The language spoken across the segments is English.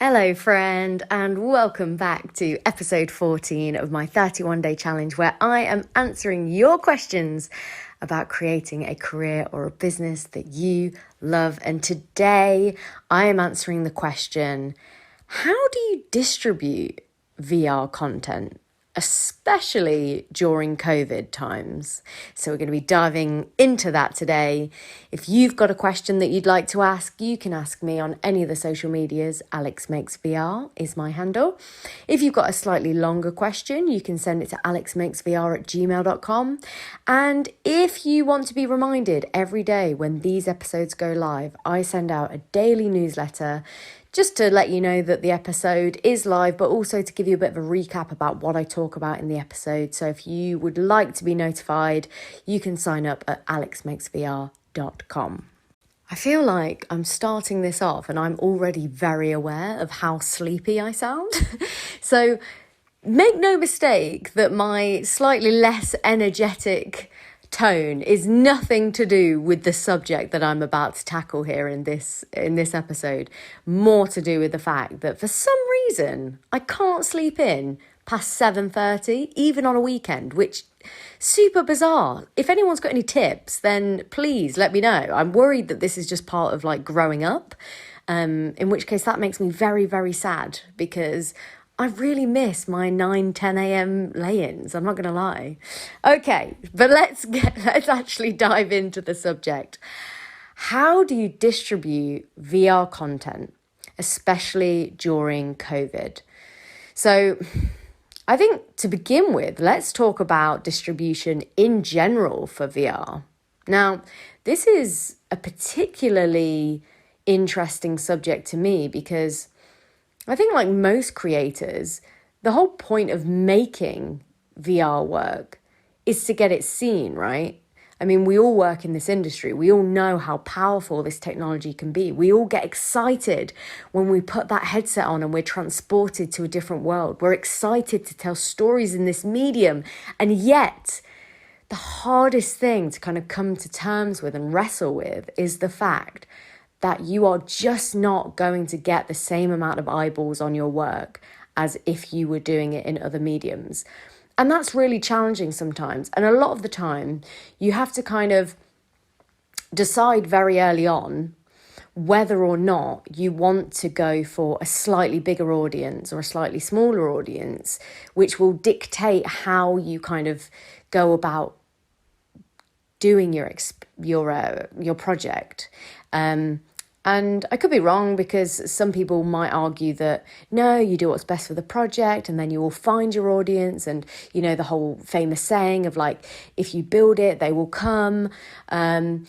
Hello, friend, and welcome back to episode 14 of my 31-day challenge, where I am answering your questions about creating a career or a business that you love. And today I am answering the question, how do you distribute VR content, especially during COVID times? So we're going to be diving into that today. If you've got a question that you'd like to ask, you can ask me on any of the social medias. Alex Makes VR is my handle. If you've got a slightly longer question, you can send it to alexmakesvr@gmail.com. And if you want to be reminded every day when these episodes go live, I send out a daily newsletter just to let you know that the episode is live, but also to give you a bit of a recap about what I talk about in the episode. So if you would like to be notified, you can sign up at alexmakesvr.com. I feel like I'm starting this off and I'm already very aware of how sleepy I sound. So make no mistake that my slightly less energetic tone is nothing to do with the subject that I'm about to tackle here in this episode. More to do with the fact that for some reason I can't sleep in past 7:30, even on a weekend, which super bizarre. If anyone's got any tips, then please let me know. I'm worried that this is just part of like growing up, in which case that makes me very, very sad because I really miss my 9-10 a.m. lay-ins, I'm not going to lie. Okay, but let's actually dive into the subject. How do you distribute VR content, especially during COVID? So I think to begin with, let's talk about distribution in general for VR. Now, this is a particularly interesting subject to me because I think like most creators, the whole point of making VR work is to get it seen, right? I mean, we all work in this industry. We all know how powerful this technology can be. We all get excited when we put that headset on and we're transported to a different world. We're excited to tell stories in this medium. And yet, the hardest thing to kind of come to terms with and wrestle with is the fact that you are just not going to get the same amount of eyeballs on your work as if you were doing it in other mediums. And that's really challenging sometimes. And a lot of the time, you have to kind of decide very early on whether or not you want to go for a slightly bigger audience or a slightly smaller audience, which will dictate how you kind of go about doing your project. And I could be wrong because some people might argue that, no, you do what's best for the project and then you will find your audience. And, you know, the whole famous saying of like, if you build it, they will come. And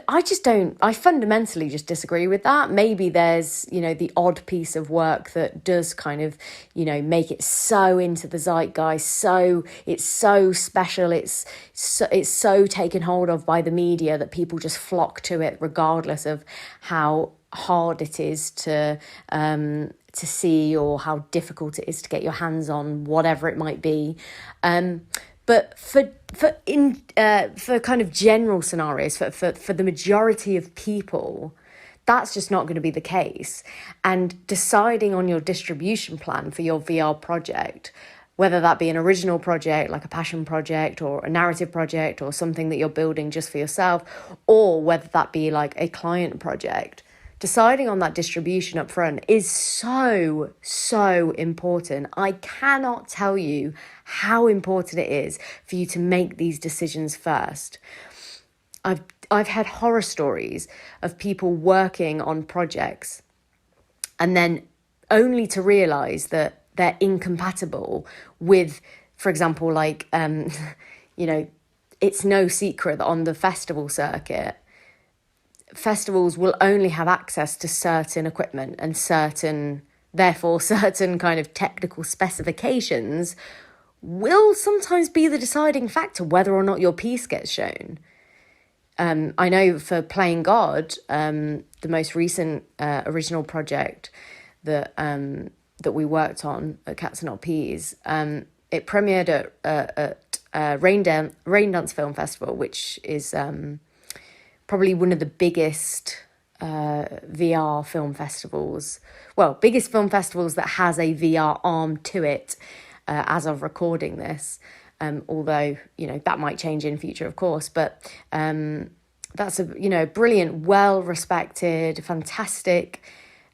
I fundamentally just disagree with that. Maybe there's, you know, the odd piece of work that does kind of, you know, make it so into the zeitgeist. So it's so special. It's so taken hold of by the media that people just flock to it regardless of how hard it is to see or how difficult it is to get your hands on, whatever it might be. But for kind of general scenarios, for the majority of people, that's just not going to be the case. And deciding on your distribution plan for your VR project, whether that be an original project, like a passion project or a narrative project or something that you're building just for yourself, or whether that be like a client project, deciding on that distribution up front is so, so important. I cannot tell you how important it is for you to make these decisions first. I've had horror stories of people working on projects and then only to realize that they're incompatible with, for example, like, you know, it's no secret that on the festival circuit, festivals will only have access to certain equipment and certain kind of technical specifications will sometimes be the deciding factor whether or not your piece gets shown. I know for Playing God, the most recent original project that we worked on at Cats and Not Peas, it premiered at Rain Dance Film Festival, which is probably one of the biggest VR film festivals. Well, biggest film festivals that has a VR arm to it as of recording this. Although, that might change in future, of course. But that's a, brilliant, well-respected, fantastic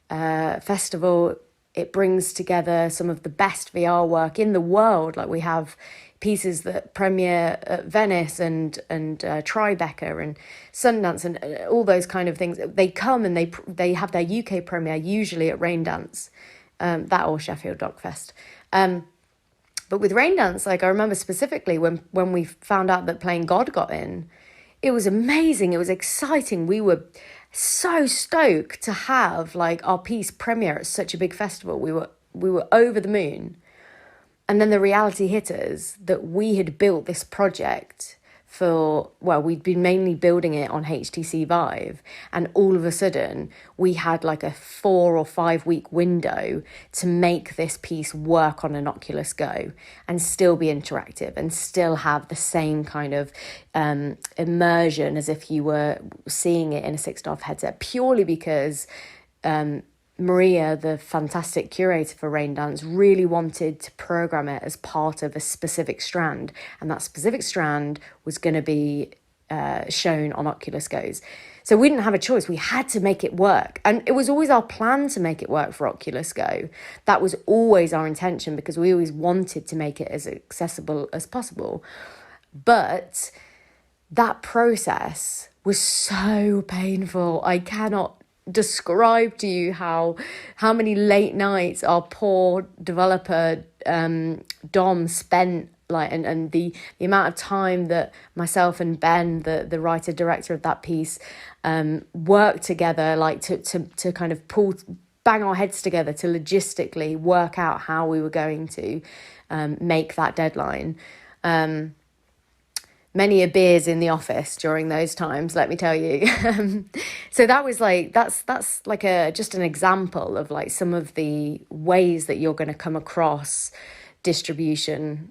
festival. It brings together some of the best VR work in the world. Like we have pieces that premiere at Venice and Tribeca and Sundance and all those kind of things. They come and they have their UK premiere usually at Raindance, that or Sheffield Doc Fest. But with Raindance, like I remember specifically when we found out that Playing God got in, it was amazing. It was exciting. We were so stoked to have like our piece premiere at such a big festival. We were over the moon. And then the reality hit us that we had built this project we'd been mainly building it on HTC Vive. And all of a sudden, we had like a 4 or 5 week window to make this piece work on an Oculus Go and still be interactive and still have the same kind of immersion as if you were seeing it in a 6.5 headset, purely because Maria, the fantastic curator for Raindance, really wanted to program it as part of a specific strand. And that specific strand was going to be shown on Oculus Go's. So we didn't have a choice. We had to make it work. And it was always our plan to make it work for Oculus Go. That was always our intention because we always wanted to make it as accessible as possible. But that process was so painful. I cannot describe to you how many late nights our poor developer Dom spent, like, and the amount of time that myself and Ben, the writer director of that piece, worked together, like to kind of bang our heads together to logistically work out how we were going to make that deadline. Many a beers in the office during those times, let me tell you. So that was like, that's like just an example of like some of the ways that you're going to come across distribution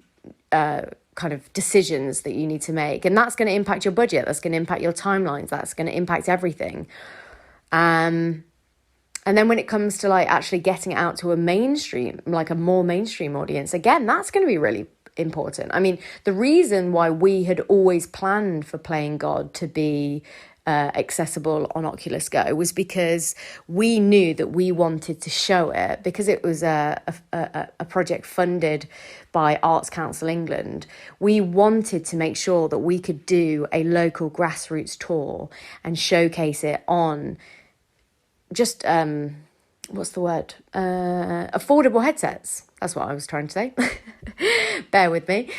kind of decisions that you need to make. And that's going to impact your budget. That's going to impact your timelines. That's going to impact everything. And then when it comes to like actually getting it out to a more mainstream audience, again, that's going to be really important. I mean, the reason why we had always planned for Playing God to be accessible on Oculus Go was because we knew that we wanted to show it, because it was a project funded by Arts Council England. We wanted to make sure that we could do a local grassroots tour and showcase it on just affordable headsets. That's what I was trying to say. Bear with me.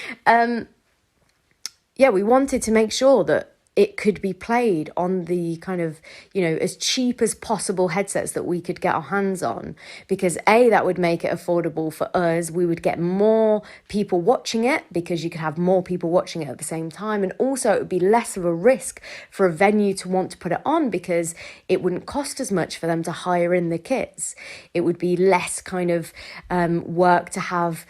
We wanted to make sure that it could be played on the kind of, as cheap as possible headsets that we could get our hands on, because that would make it affordable for us. We would get more people watching it because you could have more people watching it at the same time. And also it would be less of a risk for a venue to want to put it on because it wouldn't cost as much for them to hire in the kits. It would be less kind of work to have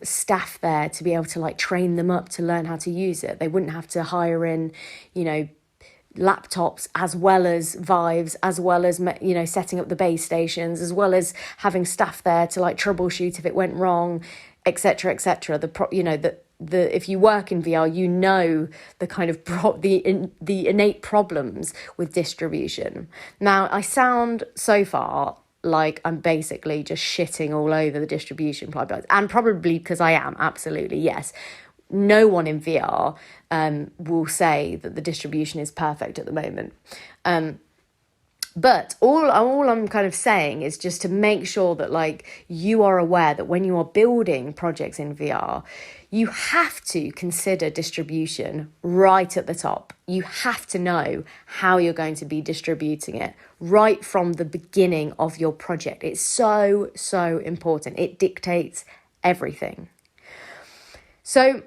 staff there to be able to like train them up to learn how to use it. They wouldn't have to hire in, laptops as well as Vives, as well as, setting up the base stations, as well as having staff there to like troubleshoot if it went wrong, etc., etc. If you work in VR, the kind of the innate problems with distribution. Now, I sound so far like I'm basically just shitting all over the distribution pipelines, and probably because I am, absolutely, yes. No one in VR will say that the distribution is perfect at the moment. But all I'm kind of saying is just to make sure that like you are aware that when you are building projects in VR, you have to consider distribution right at the top. You have to know how you're going to be distributing it right from the beginning of your project. It's so, so important. It dictates everything. So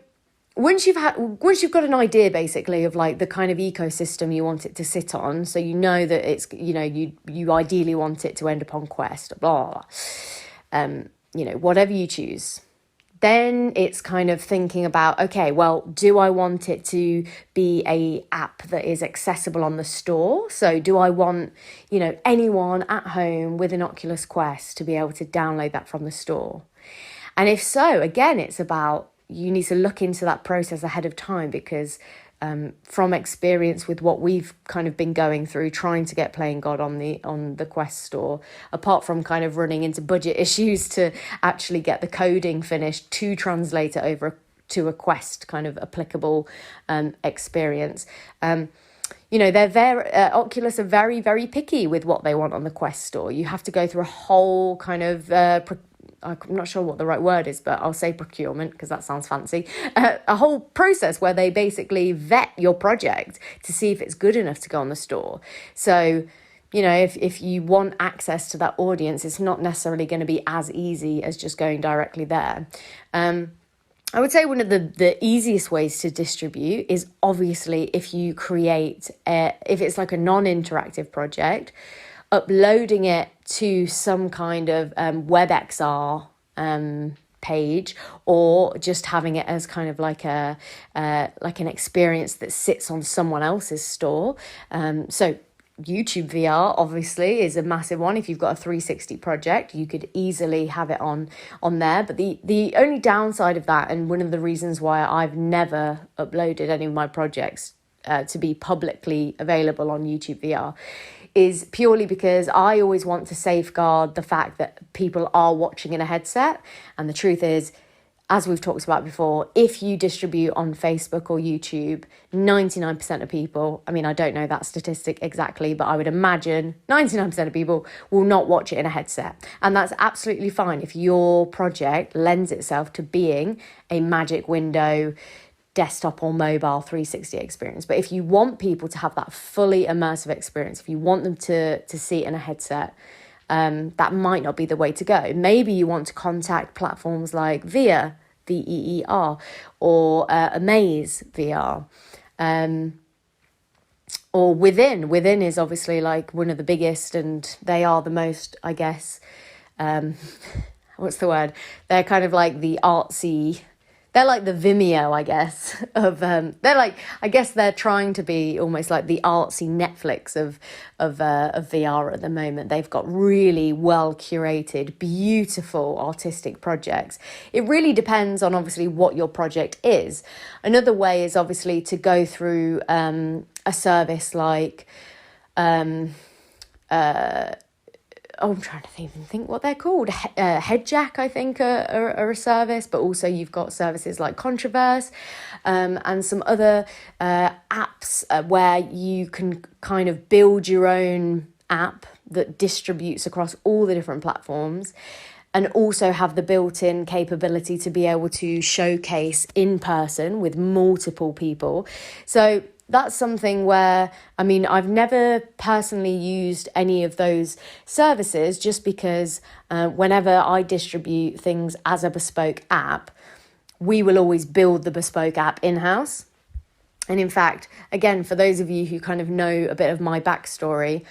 once you've got an idea basically of like the kind of ecosystem you want it to sit on, so you know that it's, you ideally want it to end up on Quest, blah, blah, blah. Whatever you choose, Then it's kind of thinking about, okay, well, do I want it to be a app that is accessible on the store? So do I want, anyone at home with an Oculus Quest to be able to download that from the store? And if so, again, it's about, you need to look into that process ahead of time, because from experience with what we've kind of been going through, trying to get Playing God on the Quest store, apart from kind of running into budget issues to actually get the coding finished to translate it over to a Quest kind of applicable experience. They're very Oculus are very, very picky with what they want on the Quest store. You have to go through a whole kind of I'm not sure what the right word is, but I'll say procurement because that sounds fancy. A whole process where they basically vet your project to see if it's good enough to go on the store. So, if you want access to that audience, it's not necessarily going to be as easy as just going directly there. I would say one of the easiest ways to distribute is obviously if you create, if it's like a non-interactive project, uploading it to some kind of WebXR page, or just having it as kind of like an experience that sits on someone else's store. So YouTube VR obviously is a massive one. If you've got a 360 project, you could easily have it on there. But the only downside of that, and one of the reasons why I've never uploaded any of my projects to be publicly available on YouTube VR, is purely because I always want to safeguard the fact that people are watching in a headset. And the truth is, as we've talked about before, if you distribute on Facebook or YouTube, 99% of people, I mean, I don't know that statistic exactly, but I would imagine 99% of people will not watch it in a headset. And that's absolutely fine if your project lends itself to being a Magic Window desktop or mobile 360 experience. But if you want people to have that fully immersive experience, if you want them to see it in a headset, that might not be the way to go. Maybe you want to contact platforms like VEER, VEER, or Amaze VR, or Within. Within is obviously like one of the biggest, and they are the most, I guess, what's the word? They're kind of like the artsy. They're like the Vimeo, I guess, of I guess they're trying to be almost like the artsy Netflix of VR at the moment. They've got really well curated, beautiful artistic projects. It really depends on obviously what your project is. Another way is obviously to go through a service like I'm trying to even think what they're called. Headjack, I think, are a service, but also you've got services like Controverse and some other apps where you can kind of build your own app that distributes across all the different platforms, and also have the built-in capability to be able to showcase in person with multiple people. So that's something where, I mean, I've never personally used any of those services, just because whenever I distribute things as a bespoke app, we will always build the bespoke app in-house. And in fact, again, for those of you who kind of know a bit of my backstory,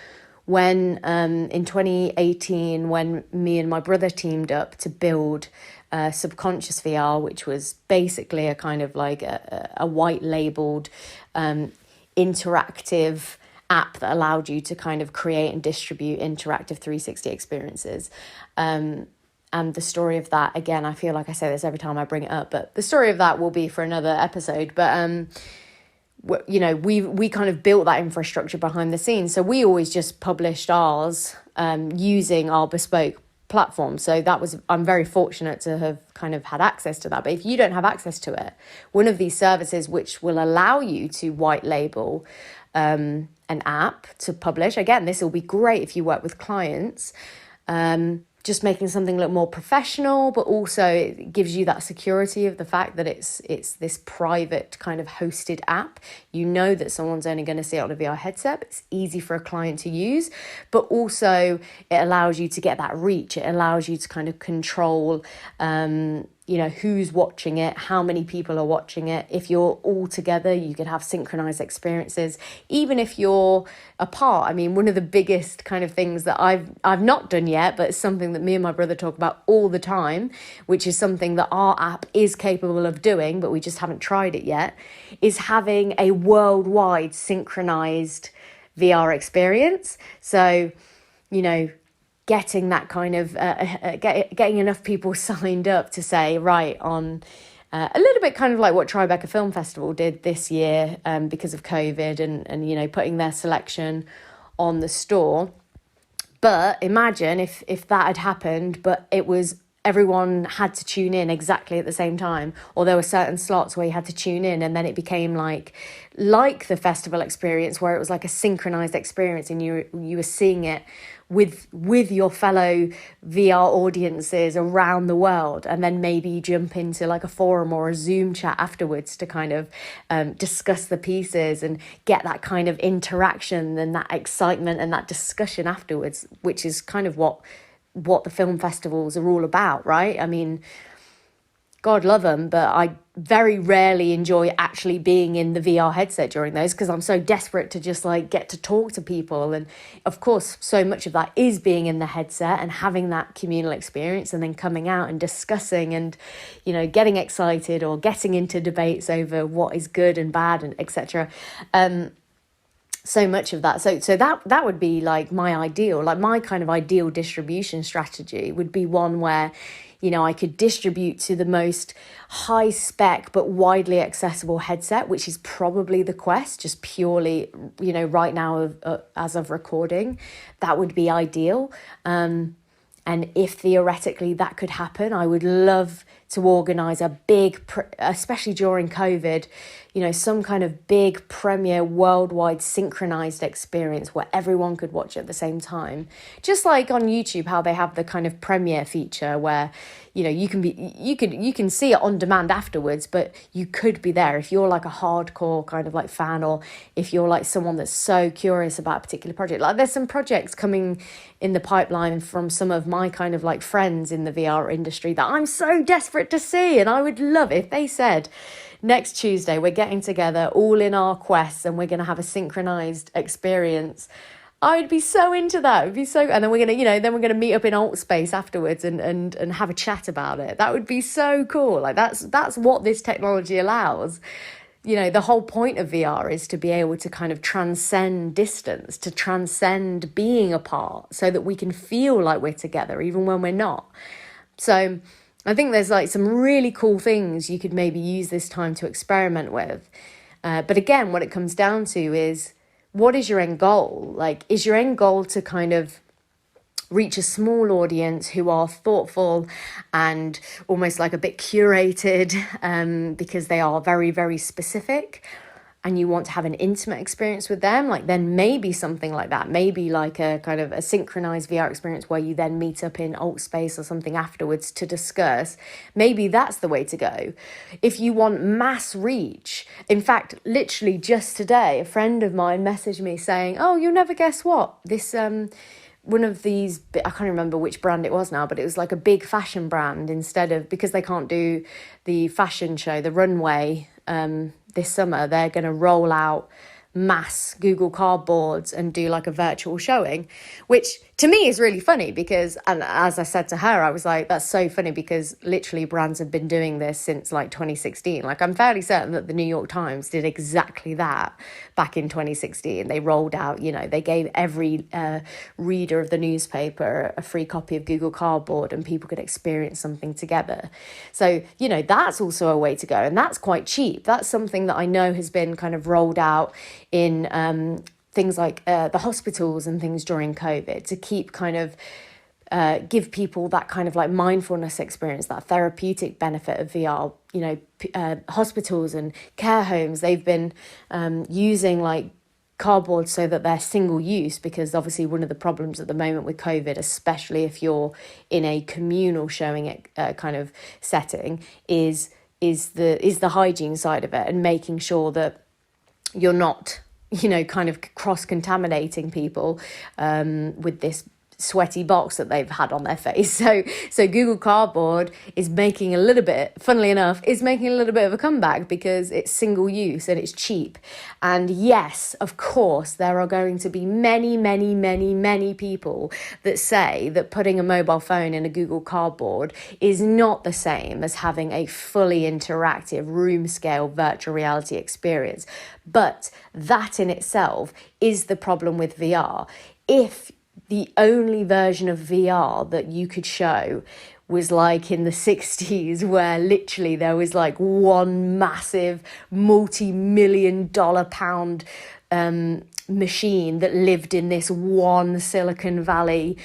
when in 2018, when me and my brother teamed up to build Subconscious VR, which was basically a kind of like a white labeled interactive app that allowed you to kind of create and distribute interactive 360 experiences. And the story of that, again, I feel like I say this every time I bring it up, but the story of that will be for another episode. But we kind of built that infrastructure behind the scenes. So we always just published ours using our bespoke platform. So I'm very fortunate to have kind of had access to that. But if you don't have access to it, one of these services which will allow you to white label an app to publish, again, this will be great if you work with clients, just making something look more professional, but also it gives you that security of the fact that it's this private kind of hosted app. You know that someone's only going to see it on a VR headset. It's easy for a client to use, but also it allows you to get that reach. It allows you to kind of control, who's watching it, how many people are watching it. If you're all together, you could have synchronized experiences. Even if you're apart, I mean, one of the biggest kind of things that I've not done yet, but it's something that me and my brother talk about all the time, which is something that our app is capable of doing, but we just haven't tried it yet, is having a worldwide synchronized VR experience. So, getting that kind of getting enough people signed up to say, right, on a little bit kind of like what Tribeca Film Festival did this year because of COVID, and putting their selection on the store. But imagine if that had happened, but it was everyone had to tune in exactly at the same time, or there were certain slots where you had to tune in, and then it became like the festival experience, where it was like a synchronized experience, and you were seeing it with your fellow VR audiences around the world. And then maybe you jump into like a forum or a Zoom chat afterwards to kind of discuss the pieces and get that kind of interaction and that excitement and that discussion afterwards, which is kind of what the film festivals are all about, right? I mean, God love them, but I very rarely enjoy actually being in the VR headset during those, because I'm so desperate to just like get to talk to people. And of course, so much of that is being in the headset and having that communal experience, and then coming out and discussing and, getting excited or getting into debates over what is good and bad and etc. So much of that. So that would be like my ideal, like my kind of ideal distribution strategy would be one where, I could distribute to the most high spec but widely accessible headset, which is probably the Quest, just purely, right now as of recording. That would be ideal. And if theoretically that could happen, I would love to organise a big, especially during COVID, some kind of big premiere worldwide synchronised experience where everyone could watch it at the same time. Just like on YouTube, how they have the kind of premiere feature where, you can see it on demand afterwards, but you could be there if you're like a hardcore kind of like fan, or if you're like someone that's so curious about a particular project. Like there's some projects coming in the pipeline from some of my kind of like friends in the VR industry that I'm so desperate to see, and I would love if they said, next Tuesday we're getting together all in our Quests and we're going to have a synchronized experience. I would be so into that. It would be so, and then we're gonna meet up in Alt Space afterwards and have a chat about it. That would be so cool. Like that's what this technology allows. The whole point of VR is to be able to kind of transcend distance, to transcend being apart, so that we can feel like we're together even when we're not. So I think there's like some really cool things you could maybe use this time to experiment with. But again, what it comes down to is, what is your end goal? Like, is your end goal to kind of reach a small audience who are thoughtful and almost like a bit curated because they are very, very specific, and you want to have an intimate experience with them? Like, then maybe something like that, maybe like a kind of a synchronized VR experience where you then meet up in Alt Space or something afterwards to discuss. Maybe that's the way to go. If you want mass reach, in fact, literally just today, a friend of mine messaged me saying, oh, you'll never guess what, this one of these, I can't remember which brand it was now, but it was like a big fashion brand, instead of, because they can't do the fashion show, the runway this summer, they're going to roll out mass Google Cardboards and do like a virtual showing, which to me is really funny because, and as I said to her, I was like, that's so funny because literally brands have been doing this since like 2016. Like, I'm fairly certain that the New York Times did exactly that back in 2016. They rolled out, they gave every reader of the newspaper a free copy of Google Cardboard, and people could experience something together. So, that's also a way to go, and that's quite cheap. That's something that I know has been kind of rolled out in things like the hospitals and things during COVID, to keep kind of give people that kind of like mindfulness experience, that therapeutic benefit of VR. Hospitals and care homes, they've been using like cardboard so that they're single use, because obviously one of the problems at the moment with COVID, especially if you're in a communal showing kind of setting, is the hygiene side of it, and making sure that you're not kind of cross-contaminating people with this sweaty box that they've had on their face. So Google Cardboard is making a little bit, funnily enough, is making a little bit of a comeback because it's single use and it's cheap. And yes, of course, there are going to be many people that say that putting a mobile phone in a Google Cardboard is not the same as having a fully interactive room scale virtual reality experience. But that in itself is the problem with VR. If the only version of VR that you could show was like in the 60s, where literally there was like one massive multi-million dollar pound machine that lived in this one Silicon Valley,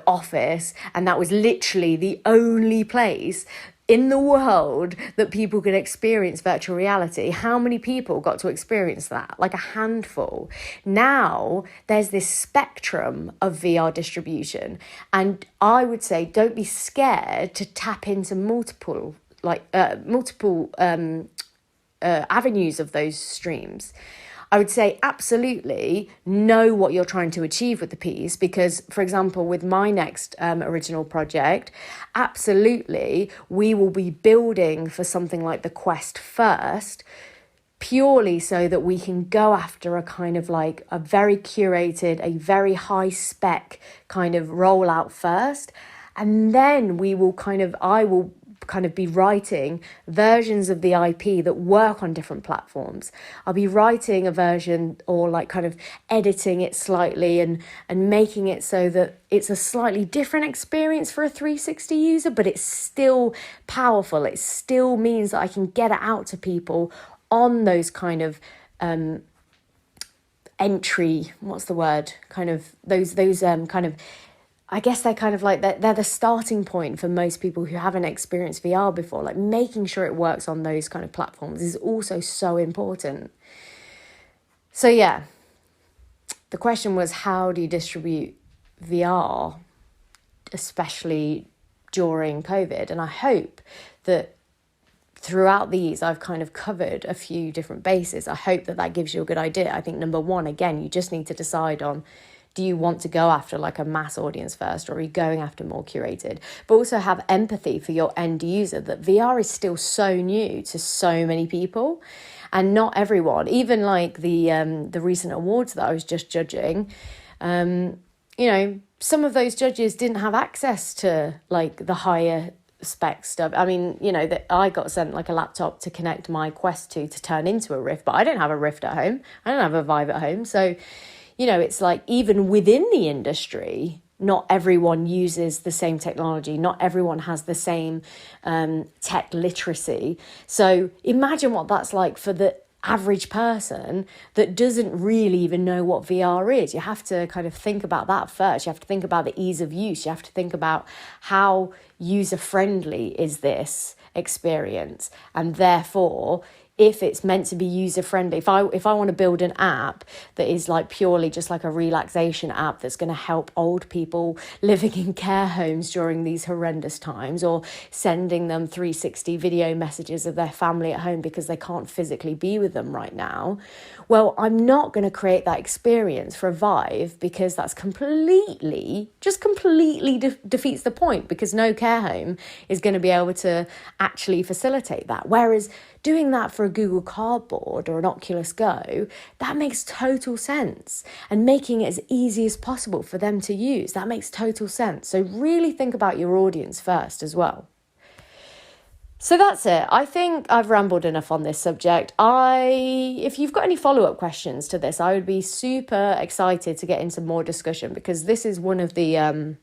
office, and that was literally the only place in the world that people could experience virtual reality. How many people got to experience that? Like a handful. Now there's this spectrum of VR distribution, and I would say don't be scared to tap into multiple avenues of those streams. I would say absolutely know what you're trying to achieve with the piece, because, for example, with my next original project, absolutely we will be building for something like the Quest first, purely so that we can go after a kind of like a very curated, a very high spec kind of rollout first. And then I will be writing versions of the IP that work on different platforms. I'll be writing a version or like kind of editing it slightly and making it so that it's a slightly different experience for a 360 user, but it's still powerful. It still means that I can get it out to people on those kind of entry, what's the word? Kind of those kind of, I guess they're kind of like, they're the starting point for most people who haven't experienced VR before. Like making sure it works on those kind of platforms is also so important. So yeah, the question was, how do you distribute VR, especially during COVID? And I hope that throughout these, I've kind of covered a few different bases. I hope that gives you a good idea. I think number one, again, you just need to decide on, do you want to go after like a mass audience first, or are you going after more curated? But also have empathy for your end user, that VR is still so new to so many people, and not everyone, even like the recent awards that I was just judging, some of those judges didn't have access to like the higher spec stuff. I mean, that I got sent like a laptop to connect my Quest to turn into a Rift, but I don't have a Rift at home. I don't have a Vive at home. So it's like even within the industry, not everyone uses the same technology. Not everyone has the same tech literacy. So imagine what that's like for the average person that doesn't really even know what VR is. You have to kind of think about that first. You have to think about the ease of use. You have to think about how user-friendly is this experience. And therefore, if it's meant to be user-friendly, if I want to build an app that is like purely just like a relaxation app that's going to help old people living in care homes during these horrendous times, or sending them 360 video messages of their family at home because they can't physically be with them right now, well, I'm not going to create that experience for a Vive, because that's completely defeats the point, because no care home is going to be able to actually facilitate that. Whereas doing that for a Google Cardboard or an Oculus Go, that makes total sense. And making it as easy as possible for them to use, that makes total sense. So really think about your audience first as well. So that's it. I think I've rambled enough on this subject. If you've got any follow-up questions to this, I would be super excited to get into more discussion, because this is one of the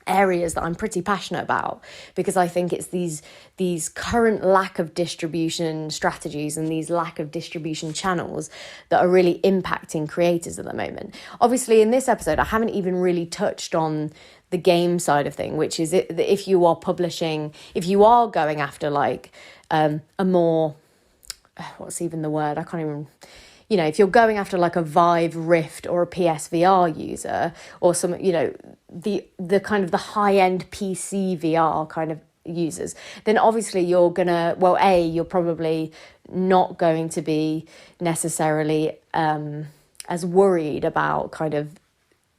areas that I'm pretty passionate about, because I think it's these current lack of distribution strategies and these lack of distribution channels that are really impacting creators at the moment. Obviously, in this episode, I haven't even really touched on the game side of thing, which is if you are publishing, if you are going after like a more, what's even the word? I can't even... if you're going after like a Vive, Rift, or a PSVR user, or some, the kind of the high-end PC VR kind of users, then obviously you're probably not going to be necessarily as worried about kind of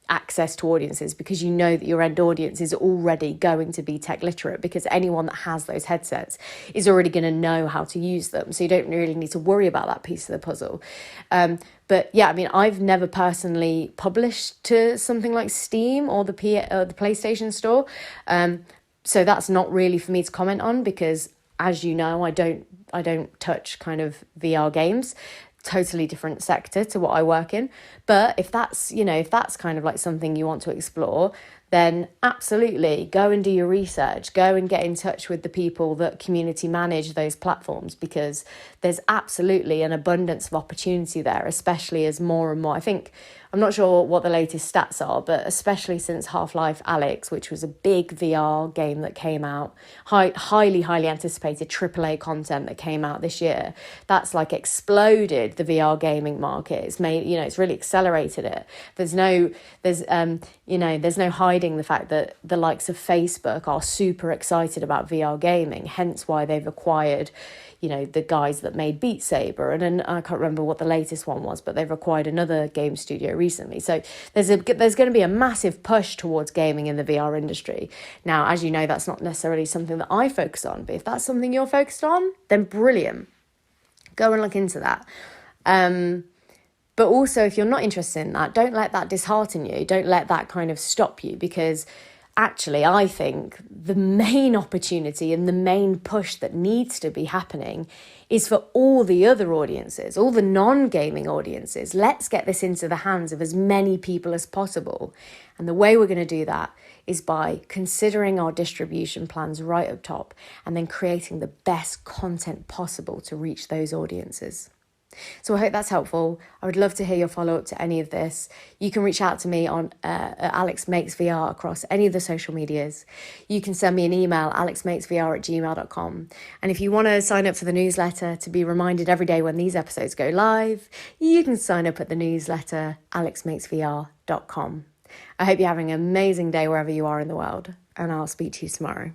access to audiences, because you know that your end audience is already going to be tech literate, because anyone that has those headsets is already going to know how to use them. So you don't really need to worry about that piece of the puzzle. But yeah, I mean, I've never personally published to something like Steam or the PlayStation Store. So that's not really for me to comment on, because as you know, I don't touch kind of VR games. Totally different sector to what I work in. But if that's kind of like something you want to explore, then absolutely go and do your research, go and get in touch with the people that community manage those platforms, because there's absolutely an abundance of opportunity there, especially as more and more, I'm not sure what the latest stats are, but especially since Half-Life Alyx, which was a big VR game that came out, highly anticipated AAA content that came out this year, that's like exploded the VR gaming market. It's made, it's really accelerated it. There's no hiding the fact that the likes of Facebook are super excited about VR gaming, hence why they've acquired the guys that made Beat Saber, and then I can't remember what the latest one was, but they've acquired another game studio recently. So there's going to be a massive push towards gaming in the VR industry. Now, as you know, that's not necessarily something that I focus on, but if that's something you're focused on, then brilliant. Go and look into that. But also, if you're not interested in that, don't let that dishearten you. Don't let that kind of stop you, because actually, I think the main opportunity and the main push that needs to be happening is for all the other audiences, all the non-gaming audiences. Let's get this into the hands of as many people as possible. And the way we're going to do that is by considering our distribution plans right up top, and then creating the best content possible to reach those audiences. So I hope that's helpful. I would love to hear your follow-up to any of this. You can reach out to me on Alex Makes VR across any of the social medias. You can send me an email, alexmakesvr@gmail.com. And if you want to sign up for the newsletter to be reminded every day when these episodes go live, you can sign up at the newsletter, alexmakesvr.com. I hope you're having an amazing day wherever you are in the world, and I'll speak to you tomorrow.